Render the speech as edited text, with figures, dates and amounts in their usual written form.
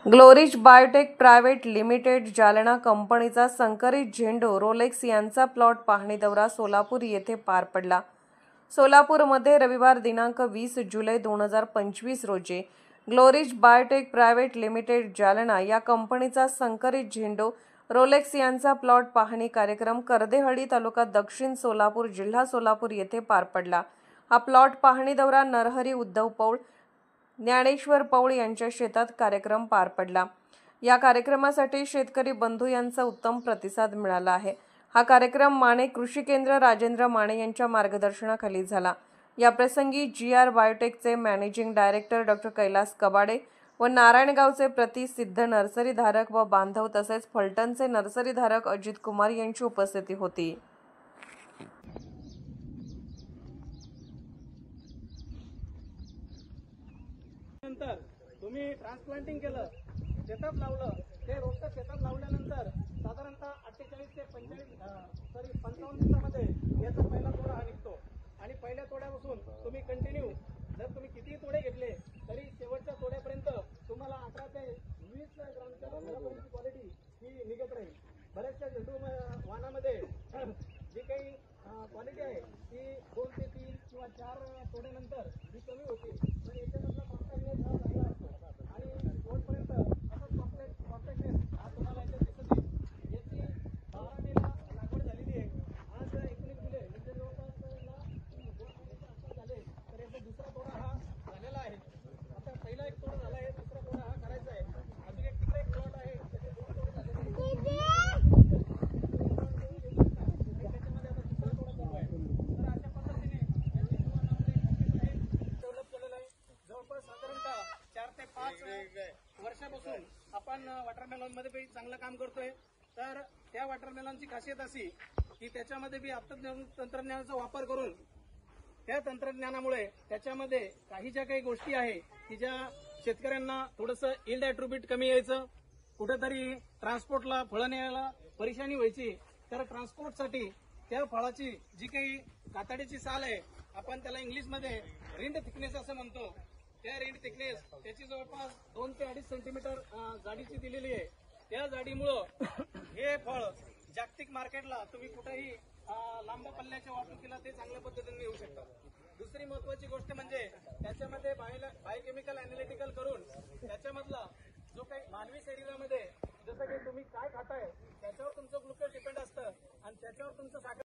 ग्लोरिश biotech private limited Jalna कंपनीचा संकरित झेंडू रोलेक्स यांचा प्लॉट पाहणी दौरा सोलापूर येथे पार पडला। सोलापूरमध्ये रविवार दिनांक 20 जुलै 2025 रोजी ग्लोरिश बायोटेक प्रायव्हेट लिमिटेड जालना या कंपनीचा संकरित झेंडू रोलेक्स यांचा प्लॉट पाहणी कार्यक्रम कर्देहळ्ळी तालुका दक्षिण सोलापूर जिल्हा सोलापूर येथे पार पडला। हा प्लॉट पाहणी दौरा नरहरी उद्धव पौळ, ज्ञानेश्वर पौळ यांच्या शेतात कार्यक्रम पार पडला। या कार्यक्रमासाठी शेतकरी बंधू यांचा उत्तम प्रतिसाद मिळाला आहे। हा कार्यक्रम माने कृषी केंद्र राजेंद्र माने यांच्या मार्गदर्शनाखाली झाला। या प्रसंगी GR बायोटेकचे मॅनेजिंग डायरेक्टर डॉ. कैलास कबाडे व नारायणगावचे प्रसिद्ध नर्सरीधारक व बांधव तसेच फलटणचे नर्सरीधारक अजित कुमार यांची उपस्थिती होती। नंतर तुम्ही ट्रान्सप्लांटिंग केलं, शेतात लावलं, ते रोपटं शेतात लावल्यानंतर साधारणतः 48 ते 55 दिवसामध्ये याचा पहिला तोडा हा निघतो आणि पहिल्या तोड्यापासून तुम्ही कंटिन्यू जर तुम्ही कितीही तोडे घेतले तरी शेवटच्या तोड्यापर्यंत तुम्हाला 18 ते 20 ग्रामच्या क्वालिटी ही निघत राहील। बऱ्याचशा झेंडू वाणामध्ये जी काही क्वालिटी आहे ती 2 ते 3 किंवा 4 तोड्यानंतर ही कमी होते, पण याच्यामधला कॉम्पॅक्टनेस हा चांगला असतो आणि शेवटपर्यंत असाच कॉम्पॅक्टनेस हा तुम्हाला याच्यात दिसत येईल। याची 12 मेला लागवड झालेली आहे, आज 19 जुलै म्हणजे जवळपास 2 महिन्याच्या आसपास झाले, तर याचा दुसरा तोडा हा झालेला आहे। आता पहिला एक तोडा झाला आहे, दुसरा तोडा हा करायचा आहे। अजून एक तिकडे एक प्लॉट आहे, त्याचे 2 तोडे झालेले आहेत। साधारणतः 4 ते 5 वर्षापासून आपण वॉटरमेलॉन मध्ये चांगलं काम करतोय। तर त्या वॉटरमेलॉनची खासियत अशी की त्याच्यामध्ये बी तंत्रज्ञानाचा वापर करून त्या तंत्रज्ञानामुळे त्याच्यामध्ये काही ज्या काही गोष्टी आहे की ज्या शेतकऱ्यांना थोडंसं यील्ड ॲट्रिब्यूट कमी यायचं, कुठेतरी ट्रान्सपोर्टला फळं न्यायला परेशानी व्हायची, तर ट्रान्सपोर्टसाठी त्या फळाची जी काही कातडीची साल आहे आपण त्याला इंग्लिशमध्ये रिंड थिकनेस असं म्हणतो, त्या रिंड थिकनेस त्याची जवळपास 2 ते 2.5 सेंटीमीटर जाडीची दिलेली आहे। त्या जाडीमुळं हे फळ जागतिक मार्केटला तुम्ही कुठेही लांब पल्ल्याच्या वाहतुकीला ते चांगल्या पद्धतीने येऊ शकतात। दुसरी महत्वाची गोष्ट म्हणजे त्याच्यामध्ये बायोकेमिकल अॅनालिटिकल करून त्याच्यामधला जो काही मानवी शरीरामध्ये जसं की तुम्ही काय खाताय त्याच्यावर तुमचं ग्लुकोज डिपेंड असतं आणि त्याच्यावर तुमचं साखर